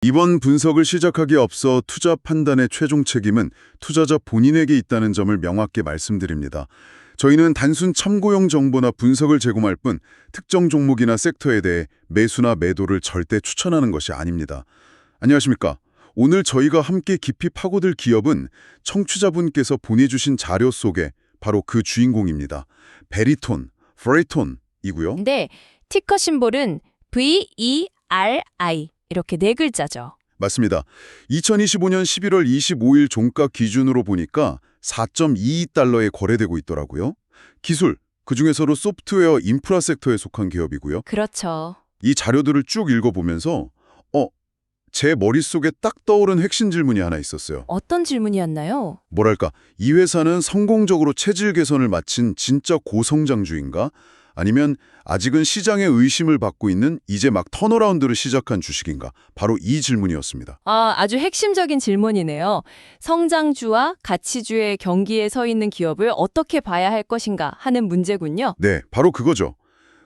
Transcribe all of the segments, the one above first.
이번 분석을 시작하기에 앞서 투자 판단의 최종 책임은 투자자 본인에게 있다는 점을 명확히 말씀드립니다. 저희는 단순 참고용 정보나 분석을 제공할 뿐 특정 종목이나 섹터에 대해 매수나 매도를 절대 추천하는 것이 아닙니다. 안녕하십니까? 오늘 저희가 함께 깊이 파고들 기업은 청취자분께서 보내주신 자료 속에 바로 그 주인공입니다. 베리톤, 프레이톤이고요. 네, 티커 심볼은 VERI 이렇게 네 글자죠. 맞습니다. 2025년 11월 25일 종가 기준으로 보니까 4.22달러에 거래되고 있더라고요. 기술, 그중에서도 소프트웨어 인프라 섹터에 속한 기업이고요. 그렇죠. 이 자료들을 쭉 읽어보면서 제 머릿속에 딱 떠오른 핵심 질문이 하나 있었어요. 어떤 질문이었나요? 뭐랄까, 이 회사는 성공적으로 체질 개선을 마친 진짜 고성장주인가? 아니면 아직은 시장의 의심을 받고 있는 이제 막 턴어라운드를 시작한 주식인가? 바로 이 질문이었습니다. 아주 핵심적인 질문이네요. 성장주와 가치주의 경기에 서 있는 기업을 어떻게 봐야 할 것인가 하는 문제군요. 네, 바로 그거죠.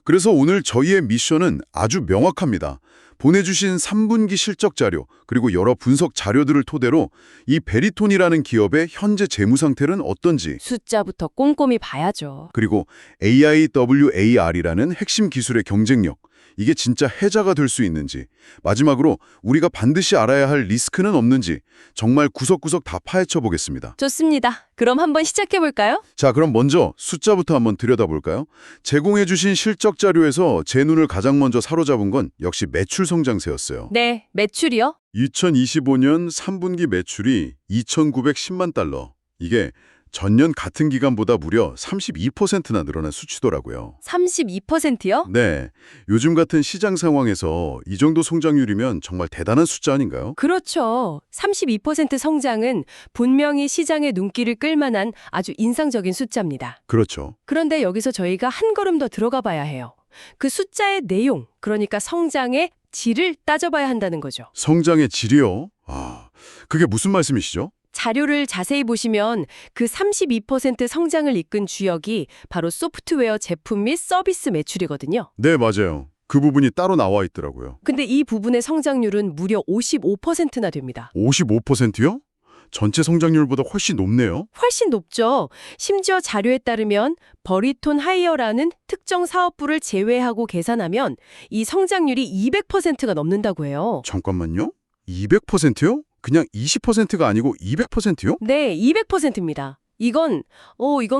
그래서 오늘 저희의 미션은 아주 명확합니다. 보내주신 3분기 실적 자료, 그리고 여러 분석 자료들을 토대로 이 베리톤이라는 기업의 현재 재무 상태는 어떤지, 숫자부터 꼼꼼히 봐야죠. 그리고 AIWAR이라는 핵심 기술의 경쟁력, 이게 진짜 해자가 될 수 있는지, 마지막으로 우리가 반드시 알아야 할 리스크는 없는지 정말 구석구석 다 파헤쳐 보겠습니다. 좋습니다. 그럼 한번 시작해 볼까요? 자, 그럼 먼저 숫자부터 한번 들여다볼까요? 제공해 주신 실적 자료에서 제 눈을 가장 먼저 사로잡은 건 역시 매출 성장세였어요. 네, 매출이요? 2025년 3분기 매출이 2,910만 달러. 이게 전년 같은 기간보다 무려 32%나 늘어난 수치더라고요. 32%요? 네, 요즘 같은 시장 상황에서 이 정도 성장률이면 정말 대단한 숫자 아닌가요? 그렇죠. 32% 성장은 분명히 시장의 눈길을 끌만한 아주 인상적인 숫자입니다. 그렇죠. 그런데 여기서 저희가 한 걸음 더 들어가 봐야 해요. 그 숫자의 내용, 그러니까 성장의 질을 따져봐야 한다는 거죠. 성장의 질이요? 그게 무슨 말씀이시죠? 자료를 자세히 보시면 그 32% 성장을 이끈 주역이 바로 소프트웨어 제품 및 서비스 매출이거든요. 네, 맞아요. 그 부분이 따로 나와 있더라고요. 근데 이 부분의 성장률은 무려 55%나 됩니다. 55%요? 전체 성장률보다 훨씬 높네요. 훨씬 높죠. 심지어 자료에 따르면 버리톤 하이어라는 특정 사업부를 제외하고 계산하면 이 성장률이 200%가 넘는다고 해요. 잠깐만요. 200%요? 그냥 20%가 아니고 200%요? 네, 200%입니다. 이건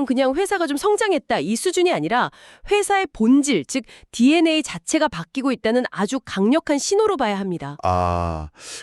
그냥 회사가 좀 성장했다 이 수준이 아니라 회사의 본질, 즉 DNA 자체가 바뀌고 있다는 아주 강력한 신호로 봐야 합니다.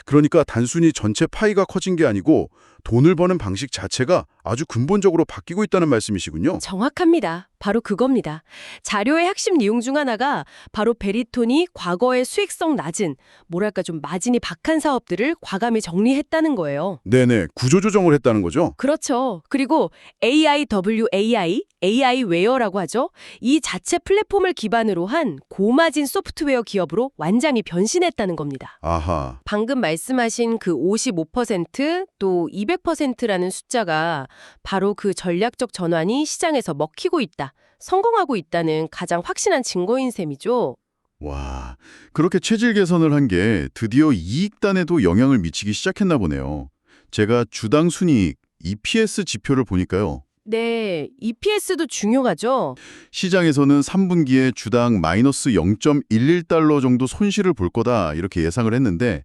그러니까 단순히 전체 파이가 커진 게 아니고 돈을 버는 방식 자체가 아주 근본적으로 바뀌고 있다는 말씀이시군요. 정확합니다. 바로 그겁니다. 자료의 핵심 내용 중 하나가 바로 베리톤이 과거의 수익성 낮은, 뭐랄까 좀 마진이 박한 사업들을 과감히 정리했다는 거예요. 네네, 구조조정을 했다는 거죠? 그렇죠. 그리고 AIWAI, AI웨어라고 하죠. 이 자체 플랫폼을 기반으로 한 고마진 소프트웨어 기업으로 완전히 변신했다는 겁니다. 아하, 방금 말씀하신 그 55%또 200%라는 숫자가 바로 그 전략적 전환이 시장에서 먹히고 있다, 성공하고 있다는 가장 확실한 증거인 셈이죠. 와, 그렇게 체질 개선을 한 게 드디어 이익단에도 영향을 미치기 시작했나 보네요. 제가 주당 순이익, EPS 지표를 보니까요. 네, EPS도 중요하죠. 시장에서는 3분기에 주당 마이너스 0.11달러 정도 손실을 볼 거다 이렇게 예상을 했는데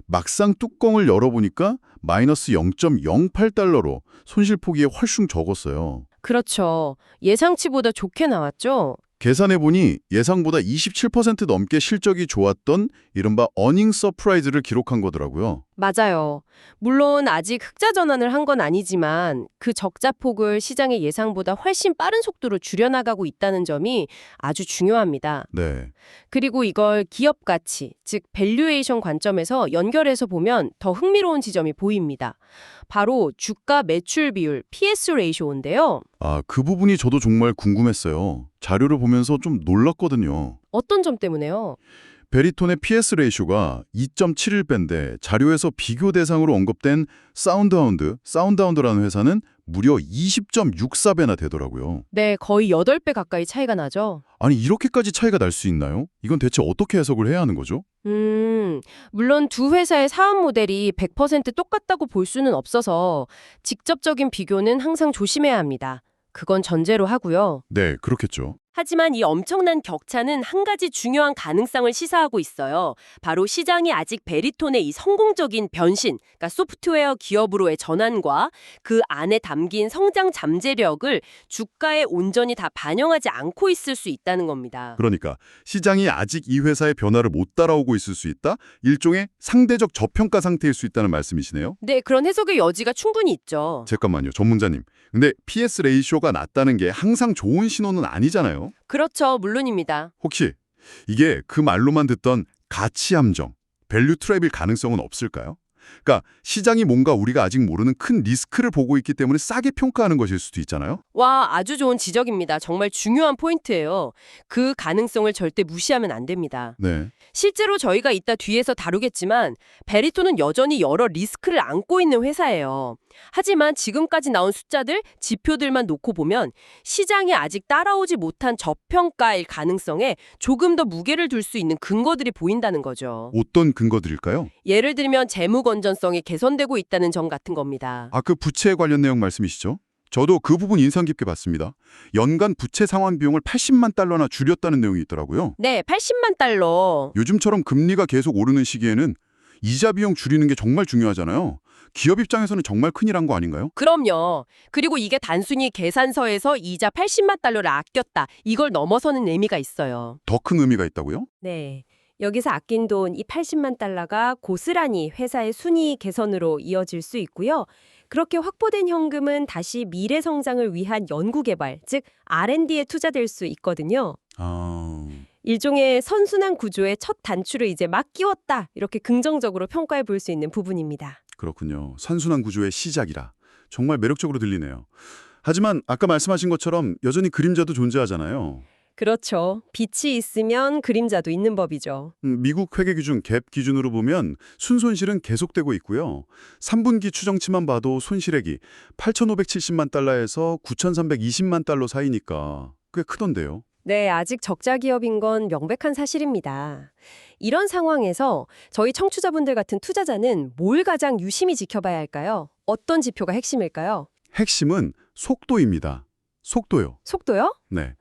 막상 뚜껑을 열어보니까 마이너스 0.08달러로 손실폭이 훨씬 적었어요. 그렇죠. 예상치보다 좋게 나왔죠. 계산해보니 예상보다 27% 넘게 실적이 좋았던 이른바 어닝 서프라이즈를 기록한 거더라고요. 맞아요. 물론 아직 흑자 전환을 한 건 아니지만 그 적자폭을 시장의 예상보다 훨씬 빠른 속도로 줄여나가고 있다는 점이 아주 중요합니다. 네. 그리고 이걸 기업 가치, 즉 밸류에이션 관점에서 연결해서 보면 더 흥미로운 지점이 보입니다. 바로 주가 매출 비율, PS 레이쇼인데요. 그 부분이 저도 정말 궁금했어요. 자료를 보면서 좀 놀랐거든요. 어떤 점 때문에요? 베리톤의 PS 레이쇼가 2.71배인데 자료에서 비교 대상으로 언급된 사운드하운드라는 회사는 무려 20.64배나 되더라고요. 네, 거의 8배 가까이 차이가 나죠. 아니 이렇게까지 차이가 날 수 있나요? 이건 대체 어떻게 해석을 해야 하는 거죠? 물론 두 회사의 사업 모델이 100% 똑같다고 볼 수는 없어서 직접적인 비교는 항상 조심해야 합니다. 그건 전제로 하고요. 네, 그렇겠죠. 하지만 이 엄청난 격차는 한 가지 중요한 가능성을 시사하고 있어요. 바로 시장이 아직 베리톤의 이 성공적인 변신, 그러니까 소프트웨어 기업으로의 전환과 그 안에 담긴 성장 잠재력을 주가에 온전히 다 반영하지 않고 있을 수 있다는 겁니다. 그러니까 시장이 아직 이 회사의 변화를 못 따라오고 있을 수 있다? 일종의 상대적 저평가 상태일 수 있다는 말씀이시네요? 네, 그런 해석의 여지가 충분히 있죠. 잠깐만요, 전문자님. 근데 PS 레이쇼가 낮다는 게 항상 좋은 신호는 아니잖아요? 그렇죠, 물론입니다. 혹시 이게 그 말로만 듣던 가치 함정, 밸류 트랩일 가능성은 없을까요? 그러니까 시장이 뭔가 우리가 아직 모르는 큰 리스크를 보고 있기 때문에 싸게 평가하는 것일 수도 있잖아요? 와, 아주 좋은 지적입니다. 정말 중요한 포인트예요. 그 가능성을 절대 무시하면 안 됩니다. 네. 실제로 저희가 이따 뒤에서 다루겠지만 베리톤은 여전히 여러 리스크를 안고 있는 회사예요. 하지만 지금까지 나온 숫자들, 지표들만 놓고 보면 시장이 아직 따라오지 못한 저평가일 가능성에 조금 더 무게를 둘 수 있는 근거들이 보인다는 거죠. 어떤 근거들일까요? 예를 들면 재무 건전성이 개선되고 있다는 점 같은 겁니다. 그 부채 관련 내용 말씀이시죠? 저도 그 부분 인상 깊게 봤습니다. 연간 부채 상환 비용을 80만 달러나 줄였다는 내용이 있더라고요. 네, 80만 달러. 요즘처럼 금리가 계속 오르는 시기에는 이자 비용 줄이는 게 정말 중요하잖아요. 기업 입장에서는 정말 큰일한 거 아닌가요? 그럼요. 그리고 이게 단순히 계산서에서 이자 80만 달러를 아꼈다. 이걸 넘어서는 의미가 있어요. 더 큰 의미가 있다고요? 네. 여기서 아낀 돈 이 80만 달러가 고스란히 회사의 순이익 개선으로 이어질 수 있고요. 그렇게 확보된 현금은 다시 미래 성장을 위한 연구 개발, 즉 R&D에 투자될 수 있거든요. 아... 일종의 선순환 구조의 첫 단추를 이제 막 끼웠다. 이렇게 긍정적으로 평가해 볼 수 있는 부분입니다. 그렇군요. 선순환 구조의 시작이라. 정말 매력적으로 들리네요. 하지만 아까 말씀하신 것처럼 여전히 그림자도 존재하잖아요. 그렇죠. 빛이 있으면 그림자도 있는 법이죠. 미국 회계 기준 갭 기준으로 보면 순손실은 계속되고 있고요. 3분기 추정치만 봐도 손실액이 8,570만 달러에서 9,320만 달러 사이니까 꽤 크던데요. 네, 아직 적자 기업인 건 명백한 사실입니다. 이런 상황에서 저희 청취자분들 같은 투자자는 뭘 가장 유심히 지켜봐야 할까요? 어떤 지표가 핵심일까요? 핵심은 속도입니다. 속도요. 속도요? 네.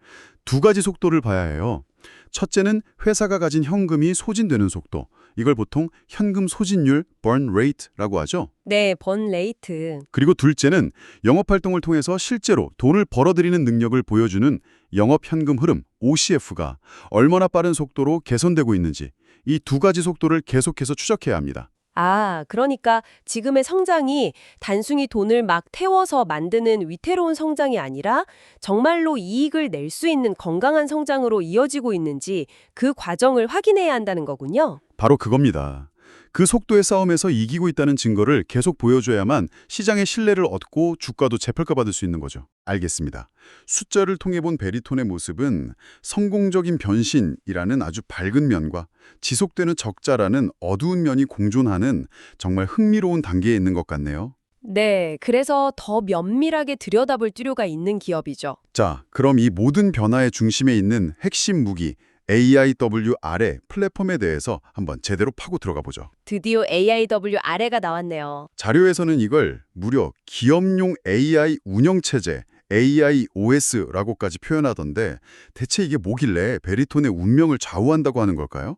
두 가지 속도를 봐야 해요. 첫째는 회사가 가진 현금이 소진되는 속도. 이걸 보통 현금 소진율, burn rate라고 하죠. 네, 번 레이트. 그리고 둘째는 영업활동을 통해서 실제로 돈을 벌어들이는 능력을 보여주는 영업현금 흐름, OCF가 얼마나 빠른 속도로 개선되고 있는지 이 두 가지 속도를 계속해서 추적해야 합니다. 아, 그러니까 지금의 성장이 단순히 돈을 막 태워서 만드는 위태로운 성장이 아니라 정말로 이익을 낼 수 있는 건강한 성장으로 이어지고 있는지 그 과정을 확인해야 한다는 거군요. 바로 그겁니다. 그 속도의 싸움에서 이기고 있다는 증거를 계속 보여줘야만 시장의 신뢰를 얻고 주가도 재평가받을 수 있는 거죠. 알겠습니다. 숫자를 통해 본 베리톤의 모습은 성공적인 변신이라는 아주 밝은 면과 지속되는 적자라는 어두운 면이 공존하는 정말 흥미로운 단계에 있는 것 같네요. 네, 그래서 더 면밀하게 들여다볼 필요가 있는 기업이죠. 자, 그럼 이 모든 변화의 중심에 있는 핵심 무기 AIWR의 플랫폼에 대해서 한번 제대로 파고 들어가 보죠. 드디어 AIWR가 나왔네요. 자료에서는 이걸 무려 기업용 AI 운영체제 AIOS라고까지 표현하던데 대체 이게 뭐길래 베리톤의 운명을 좌우한다고 하는 걸까요?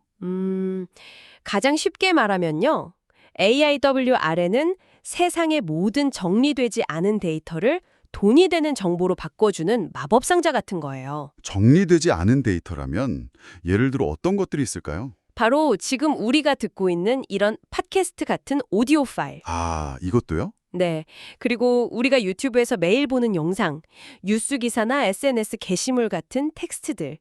가장 쉽게 말하면요. AIWR에는 세상의 모든 정리되지 않은 데이터를 돈이 되는 정보로 바꿔주는 마법상자 같은 거예요. 정리되지 않은 데이터라면 예를 들어 어떤 것들이 있을까요? 바로 지금 우리가 듣고 있는 이런 팟캐스트 같은 오디오 파일. 이것도요? 네. 그리고 우리가 유튜브에서 매일 보는 영상, 뉴스 기사나 SNS 게시물 같은 텍스트들.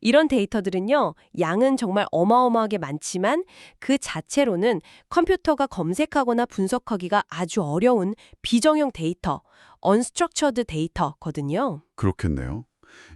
이런 데이터들은요, 양은 정말 어마어마하게 많지만 그 자체로는 컴퓨터가 검색하거나 분석하기가 아주 어려운 비정형 데이터, unstructured 데이터거든요. 그렇겠네요.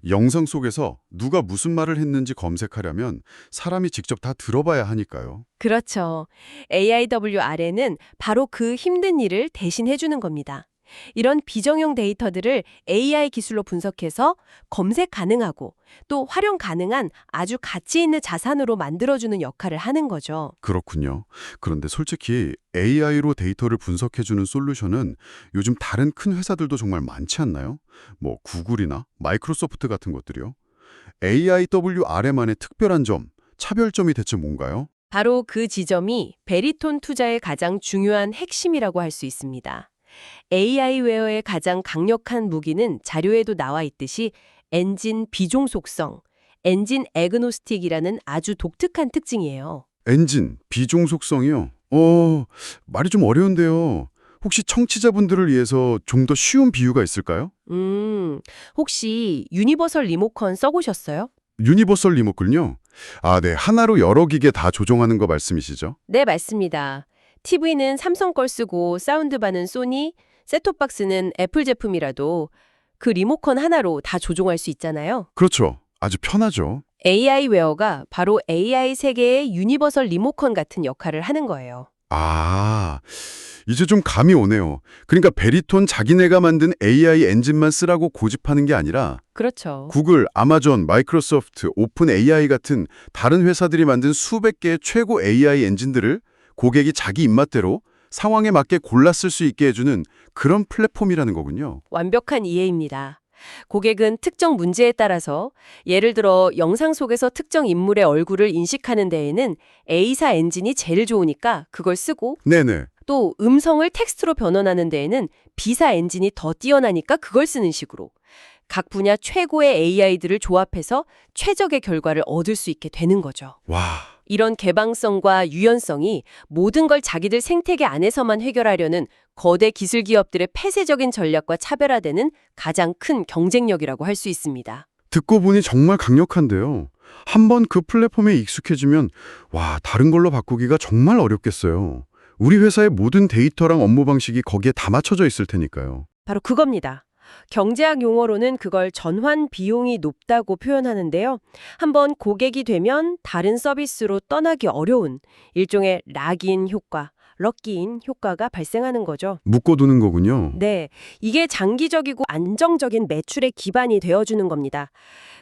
영상 속에서 누가 무슨 말을 했는지 검색하려면 사람이 직접 다 들어봐야 하니까요. 그렇죠. AIWR에는 바로 그 힘든 일을 대신 해주는 겁니다. 이런 비정형 데이터들을 AI 기술로 분석해서 검색 가능하고 또 활용 가능한 아주 가치 있는 자산으로 만들어주는 역할을 하는 거죠. 그렇군요. 그런데 솔직히 AI로 데이터를 분석해주는 솔루션은 요즘 다른 큰 회사들도 정말 많지 않나요? 뭐 구글이나 마이크로소프트 같은 것들이요. AIWR만의 특별한 점, 차별점이 대체 뭔가요? 바로 그 지점이 베리톤 투자의 가장 중요한 핵심이라고 할 수 있습니다. AI웨어의 가장 강력한 무기는 자료에도 나와 있듯이 엔진 비종속성, 엔진 애그노스틱이라는 아주 독특한 특징이에요. 엔진, 비종속성이요? 말이 좀 어려운데요. 혹시 청취자분들을 위해서 좀 더 쉬운 비유가 있을까요? 혹시 유니버설 리모컨 써보셨어요? 유니버설 리모컨요? 아, 네. 하나로 여러 기계 다 조종하는 거 말씀이시죠? 네, 맞습니다. TV는 삼성 걸 쓰고 사운드바는 소니, 셋톱박스는 애플 제품이라도 그 리모컨 하나로 다 조종할 수 있잖아요. 그렇죠. 아주 편하죠. AI 웨어가 바로 AI 세계의 유니버설 리모컨 같은 역할을 하는 거예요. 아, 이제 좀 감이 오네요. 그러니까 베리톤 자기네가 만든 AI 엔진만 쓰라고 고집하는 게 아니라 그렇죠. 구글, 아마존, 마이크로소프트, 오픈 AI 같은 다른 회사들이 만든 수백 개의 최고 AI 엔진들을 고객이 자기 입맛대로 상황에 맞게 골라 쓸 수 있게 해주는 그런 플랫폼이라는 거군요. 완벽한 이해입니다. 고객은 특정 문제에 따라서 예를 들어 영상 속에서 특정 인물의 얼굴을 인식하는 데에는 A사 엔진이 제일 좋으니까 그걸 쓰고 네네. 또 음성을 텍스트로 변환하는 데에는 B사 엔진이 더 뛰어나니까 그걸 쓰는 식으로 각 분야 최고의 AI들을 조합해서 최적의 결과를 얻을 수 있게 되는 거죠. 와, 이런 개방성과 유연성이 모든 걸 자기들 생태계 안에서만 해결하려는 거대 기술 기업들의 폐쇄적인 전략과 차별화되는 가장 큰 경쟁력이라고 할 수 있습니다. 듣고 보니 정말 강력한데요. 한번 그 플랫폼에 익숙해지면 와, 다른 걸로 바꾸기가 정말 어렵겠어요. 우리 회사의 모든 데이터랑 업무 방식이 거기에 다 맞춰져 있을 테니까요. 바로 그겁니다. 경제학 용어로는 그걸 전환 비용이 높다고 표현하는데요. 한번 고객이 되면 다른 서비스로 떠나기 어려운 일종의 락인 효과, 럭키인 효과가 발생하는 거죠. 묶어두는 거군요. 네, 이게 장기적이고 안정적인 매출의 기반이 되어주는 겁니다.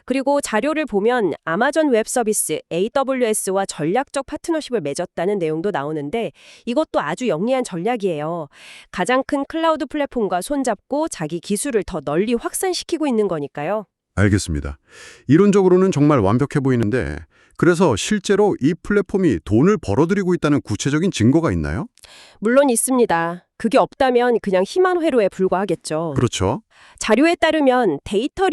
그리고 자료를 보면 아마존 웹 서비스 AWS와 전략적 파트너십을 맺었다는 내용도 나오는데 이것도 아주 영리한 전략이에요. 가장 큰 클라우드 플랫폼과 손잡고 자기 기술을 더 널리 확산시키고 있는 거니까요. 알겠습니다. 이론적으로는 정말 완벽해 보이는데 그래서 실제로 이 플랫폼이 돈을 벌어들이고 있다는 구체적인 증거가 있나요? 물론 있습니다. 그게 없다면 그냥 희망 회로에 불과하겠죠. 그렇죠. 자료에 따르면 데이터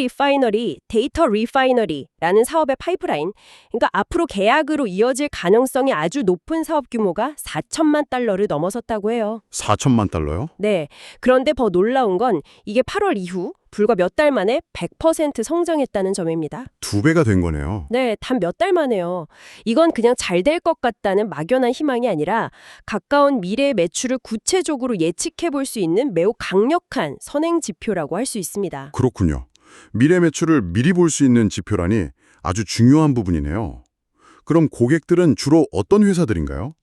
리파이너리라는 사업의 파이프라인, 그러니까 앞으로 계약으로 이어질 가능성이 아주 높은 사업 규모가 4천만 달러를 넘어섰다고 해요. 4천만 달러요? 네, 그런데 더 놀라운 건 이게 8월 이후 불과 몇 달 만에 100% 성장했다는 점입니다. 2배가 된 거네요. 네, 단 몇 달 만에요. 이건 그냥 잘 될 것 같다는 막연한 희망이 아니라 가까운 미래의 매출을 구체적으로 예측해 볼 수 있는 매우 강력한 선행 지표라고 할 수 있습니다. 그렇군요. 미래 매출을 미리 볼 수 있는 지표라니 아주 중요한 부분이네요. 그럼 고객들은 주로 어떤 회사들인가요?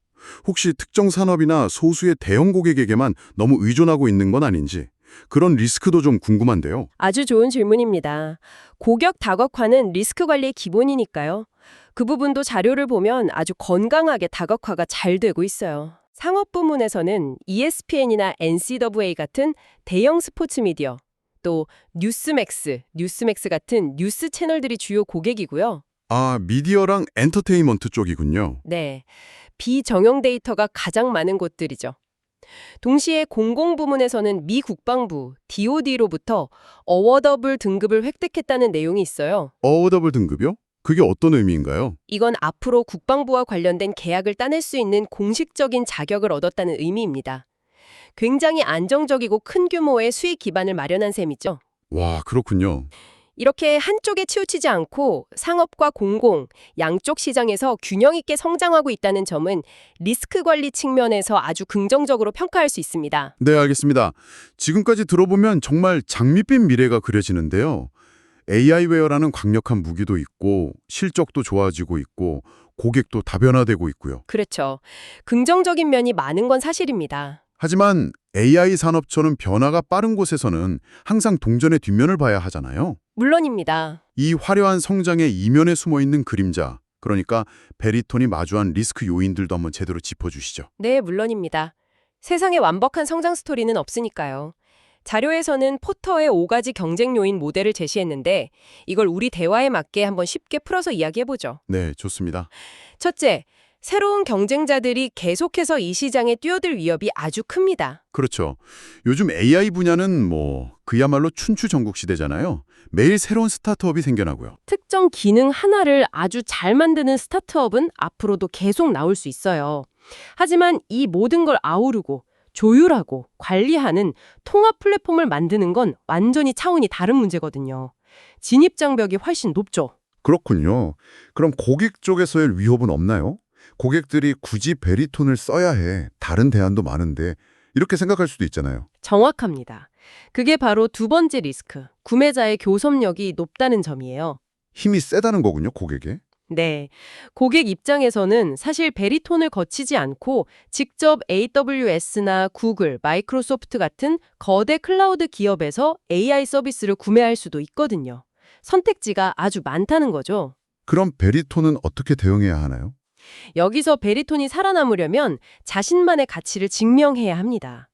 혹시 특정 산업이나 소수의 대형 고객에게만 너무 의존하고 있는 건 아닌지 그런 리스크도 좀 궁금한데요. 아주 좋은 질문입니다. 고객 다각화는 리스크 관리의 기본이니까요. 그 부분도 자료를 보면 아주 건강하게 다각화가 잘 되고 있어요. 상업 부문에서는 ESPN이나 NCAA 같은 대형 스포츠 미디어, 또 뉴스맥스 같은 뉴스 채널들이 주요 고객이고요. 아, 미디어랑 엔터테인먼트 쪽이군요. 네, 비정형 데이터가 가장 많은 곳들이죠. 동시에 공공부문에서는 미 국방부 DOD로부터 어워더블 등급을 획득했다는 내용이 있어요. 어워더블 등급이요? 그게 어떤 의미인가요? 이건 앞으로 국방부와 관련된 계약을 따낼 수 있는 공식적인 자격을 얻었다는 의미입니다. 굉장히 안정적이고 큰 규모의 수익 기반을 마련한 셈이죠. 와, 그렇군요. 이렇게 한쪽에 치우치지 않고 상업과 공공, 양쪽 시장에서 균형 있게 성장하고 있다는 점은 리스크 관리 측면에서 아주 긍정적으로 평가할 수 있습니다. 네, 알겠습니다. 지금까지 들어보면 정말 장밋빛 미래가 그려지는데요. AI웨어라는 강력한 무기도 있고 실적도 좋아지고 있고 고객도 다변화되고 있고요. 그렇죠. 긍정적인 면이 많은 건 사실입니다. 하지만 AI 산업처럼 변화가 빠른 곳에서는 항상 동전의 뒷면을 봐야 하잖아요. 물론입니다. 이 화려한 성장의 이면에 숨어있는 그림자, 그러니까 베리톤이 마주한 리스크 요인들도 한번 제대로 짚어주시죠. 네, 물론입니다. 세상에 완벽한 성장 스토리는 없으니까요. 자료에서는 포터의 5가지 경쟁 요인 모델을 제시했는데 이걸 우리 대화에 맞게 한번 쉽게 풀어서 이야기해보죠. 네, 좋습니다. 첫째, 새로운 경쟁자들이 계속해서 이 시장에 뛰어들 위협이 아주 큽니다. 그렇죠. 요즘 AI 분야는 그야말로 춘추전국 시대잖아요. 매일 새로운 스타트업이 생겨나고요. 특정 기능 하나를 아주 잘 만드는 스타트업은 앞으로도 계속 나올 수 있어요. 하지만 이 모든 걸 아우르고 조율하고 관리하는 통합 플랫폼을 만드는 건 완전히 차원이 다른 문제거든요. 진입장벽이 훨씬 높죠. 그렇군요. 그럼 고객 쪽에서의 위협은 없나요? 고객들이 굳이 베리톤을 써야 해. 다른 대안도 많은데 이렇게 생각할 수도 있잖아요. 정확합니다. 그게 바로 두 번째 리스크, 구매자의 교섭력이 높다는 점이에요. 힘이 세다는 거군요, 고객에. 네. 고객 입장에서는 사실 베리톤을 거치지 않고 직접 AWS나 구글, 마이크로소프트 같은 거대 클라우드 기업에서 AI 서비스를 구매할 수도 있거든요. 선택지가 아주 많다는 거죠. 그럼 베리톤은 어떻게 대응해야 하나요? 여기서 베리톤이 살아남으려면 자신만의 가치를 증명해야 합니다.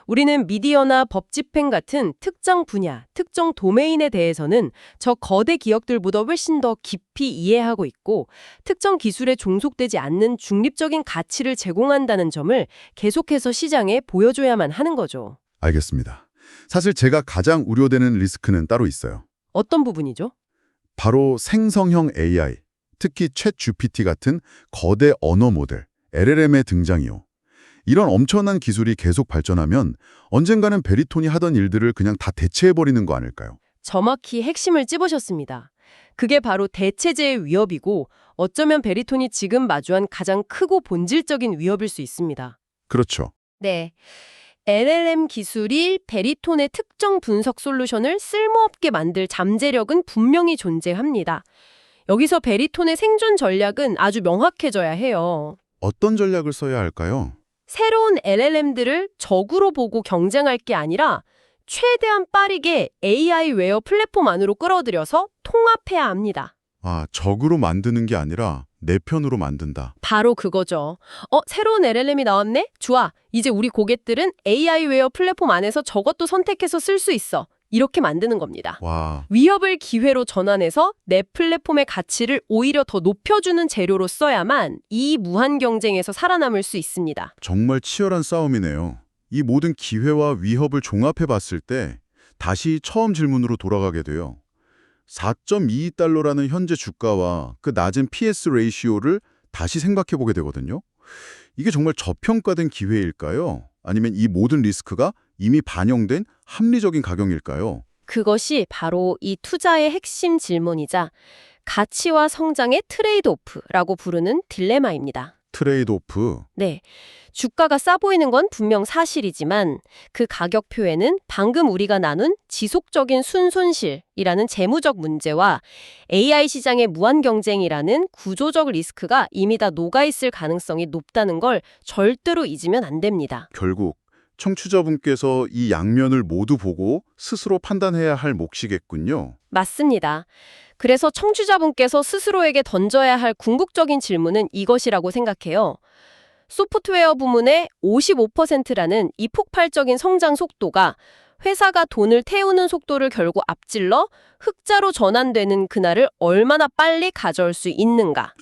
우리는 미디어나 법 집행 같은 특정 분야, 특정 도메인에 대해서는 저 거대 기업들보다 훨씬 더 깊이 이해하고 있고 특정 기술에 종속되지 않는 중립적인 가치를 제공한다는 점을 계속해서 시장에 보여줘야만 하는 거죠. 알겠습니다. 사실 제가 가장 우려되는 리스크는 따로 있어요. 어떤 부분이죠? 바로 생성형 AI, 특히 챗 GPT 같은 거대 언어 모델, LLM의 등장이요. 이런 엄청난 기술이 계속 발전하면 언젠가는 베리톤이 하던 일들을 그냥 다 대체해버리는 거 아닐까요? 정확히 핵심을 찝으셨습니다. 그게 바로 대체제의 위협이고 어쩌면 베리톤이 지금 마주한 가장 크고 본질적인 위협일 수 있습니다. 그렇죠. 네. LLM 기술이 베리톤의 특정 분석 솔루션을 쓸모없게 만들 잠재력은 분명히 존재합니다. 여기서 베리톤의 생존 전략은 아주 명확해져야 해요. 어떤 전략을 써야 할까요? 새로운 LLM들을 적으로 보고 경쟁할 게 아니라 최대한 빠르게 AI 웨어 플랫폼 안으로 끌어들여서 통합해야 합니다. 적으로 만드는 게 아니라 내 편으로 만든다. 바로 그거죠. 새로운 LLM이 나왔네? 좋아. 이제 우리 고객들은 AI 웨어 플랫폼 안에서 저것도 선택해서 쓸 수 있어. 이렇게 만드는 겁니다. 와, 위협을 기회로 전환해서 내 플랫폼의 가치를 오히려 더 높여주는 재료로 써야만 이 무한 경쟁에서 살아남을 수 있습니다. 정말 치열한 싸움이네요. 이 모든 기회와 위협을 종합해 봤을 때 다시 처음 질문으로 돌아가게 돼요. 4.22달러라는 현재 주가와 그 낮은 PS 레이시오를 다시 생각해 보게 되거든요. 이게 정말 저평가된 기회일까요? 아니면 이 모든 리스크가 이미 반영된 합리적인 가격일까요? 그것이 바로 이 투자의 핵심 질문이자 가치와 성장의 트레이드오프라고 부르는 딜레마입니다. 트레이드오프. 네. 주가가 싸 보이는 건 분명 사실이지만 그 가격표에는 방금 우리가 나눈 지속적인 순손실이라는 재무적 문제와 AI 시장의 무한 경쟁이라는 구조적 리스크가 이미 다 녹아있을 가능성이 높다는 걸 절대로 잊으면 안 됩니다. 결국 청취자분께서 이 양면을 모두 보고 스스로 판단해야 할 몫이겠군요. 맞습니다. 그래서 청취자분께서 스스로에게 던져야 할 궁극적인 질문은 이것이라고 생각해요. 소프트웨어 부문의 55%라는 이 폭발적인 성장 속도가 회사가 돈을 태우는 속도를 결국 앞질러 흑자로 전환되는 그날을 얼마나 빨리 가져올 수 있는가?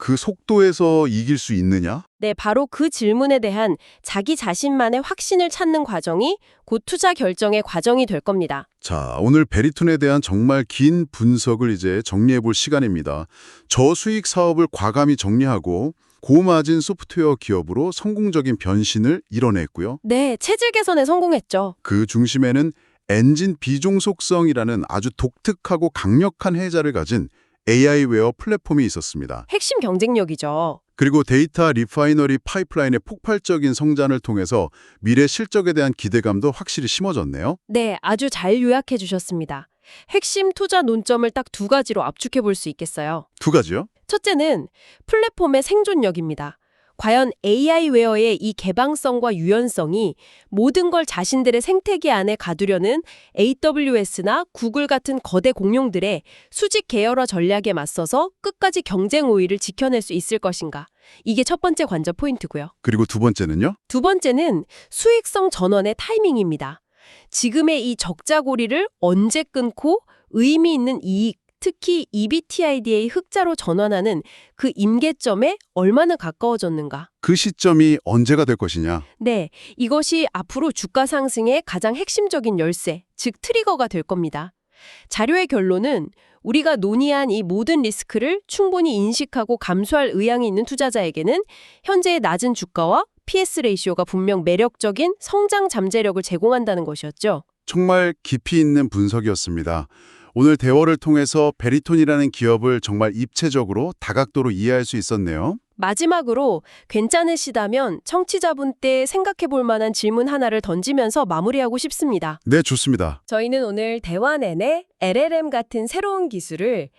그 속도에서 이길 수 있느냐? 네, 바로 그 질문에 대한 자기 자신만의 확신을 찾는 과정이 곧 투자 결정의 과정이 될 겁니다. 자, 오늘 베리톤에 대한 정말 긴 분석을 이제 정리해 볼 시간입니다. 저수익 사업을 과감히 정리하고 고마진 소프트웨어 기업으로 성공적인 변신을 이뤄냈고요. 네, 체질 개선에 성공했죠. 그 중심에는 엔진 비종속성이라는 아주 독특하고 강력한 해자를 가진 AI웨어 플랫폼이 있었습니다. 핵심 경쟁력이죠. 그리고 데이터 리파이너리 파이프라인의 폭발적인 성장을 통해서 미래 실적에 대한 기대감도 확실히 심어졌네요. 네, 아주 잘 요약해 주셨습니다. 핵심 투자 논점을 딱 두 가지로 압축해 볼 수 있겠어요. 두 가지요? 첫째는 플랫폼의 생존력입니다. 과연 AI 웨어의 이 개방성과 유연성이 모든 걸 자신들의 생태계 안에 가두려는 AWS나 구글 같은 거대 공룡들의 수직 계열화 전략에 맞서서 끝까지 경쟁 우위를 지켜낼 수 있을 것인가? 이게 첫 번째 관전 포인트고요. 그리고 두 번째는요? 두 번째는 수익성 전환의 타이밍입니다. 지금의 이 적자고리를 언제 끊고 의미 있는 이익, 특히 EBITDA의 흑자로 전환하는 그 임계점에 얼마나 가까워졌는가. 그 시점이 언제가 될 것이냐? 네, 이것이 앞으로 주가 상승의 가장 핵심적인 열쇠, 즉 트리거가 될 겁니다. 자료의 결론은 우리가 논의한 이 모든 리스크를 충분히 인식하고 감수할 의향이 있는 투자자에게는 현재의 낮은 주가와 PS 레이시오가 분명 매력적인 성장 잠재력을 제공한다는 것이었죠. 정말 깊이 있는 분석이었습니다. 오늘 대화를 통해서 베리톤이라는 기업을 정말 입체적으로 다각도로 이해할 수 있었네요. 마지막으로 괜찮으시다면 청취자분 때 생각해 볼 만한 질문 하나를 던지면서 마무리하고 싶습니다. 네, 좋습니다. 저희는 오늘 대화 내내 LLM 같은 새로운 기술을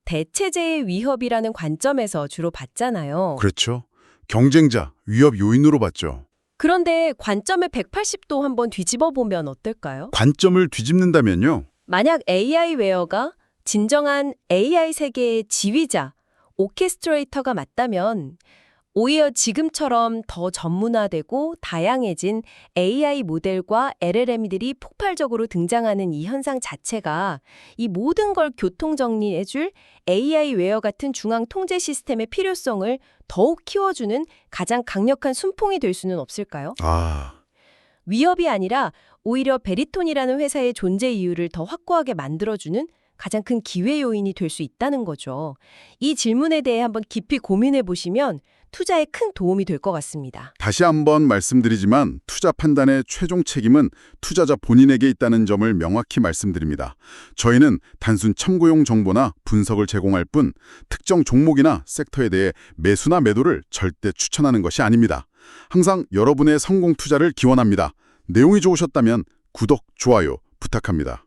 대체제의 위협이라는 관점에서 주로 봤잖아요. 그렇죠. 경쟁자, 위협 요인으로 봤죠. 그런데 관점을 180도 한번 뒤집어 보면 어떨까요? 관점을 뒤집는다면요. 만약 AI 웨어가 진정한 AI 세계의 지휘자, 오케스트레이터가 맞다면 오히려 지금처럼 더 전문화되고 다양해진 AI 모델과 LLM들이 폭발적으로 등장하는 이 현상 자체가 이 모든 걸 교통정리해줄 AI 웨어 같은 중앙 통제 시스템의 필요성을 더욱 키워주는 가장 강력한 순풍이 될 수는 없을까요? 위협이 아니라 오히려 베리톤이라는 회사의 존재 이유를 더 확고하게 만들어주는 가장 큰 기회 요인이 될 수 있다는 거죠. 이 질문에 대해 한번 깊이 고민해 보시면 투자에 큰 도움이 될 것 같습니다. 다시 한번 말씀드리지만 투자 판단의 최종 책임은 투자자 본인에게 있다는 점을 명확히 말씀드립니다. 저희는 단순 참고용 정보나 분석을 제공할 뿐 특정 종목이나 섹터에 대해 매수나 매도를 절대 추천하는 것이 아닙니다. 항상 여러분의 성공 투자를 기원합니다. 내용이 좋으셨다면 구독, 좋아요 부탁합니다.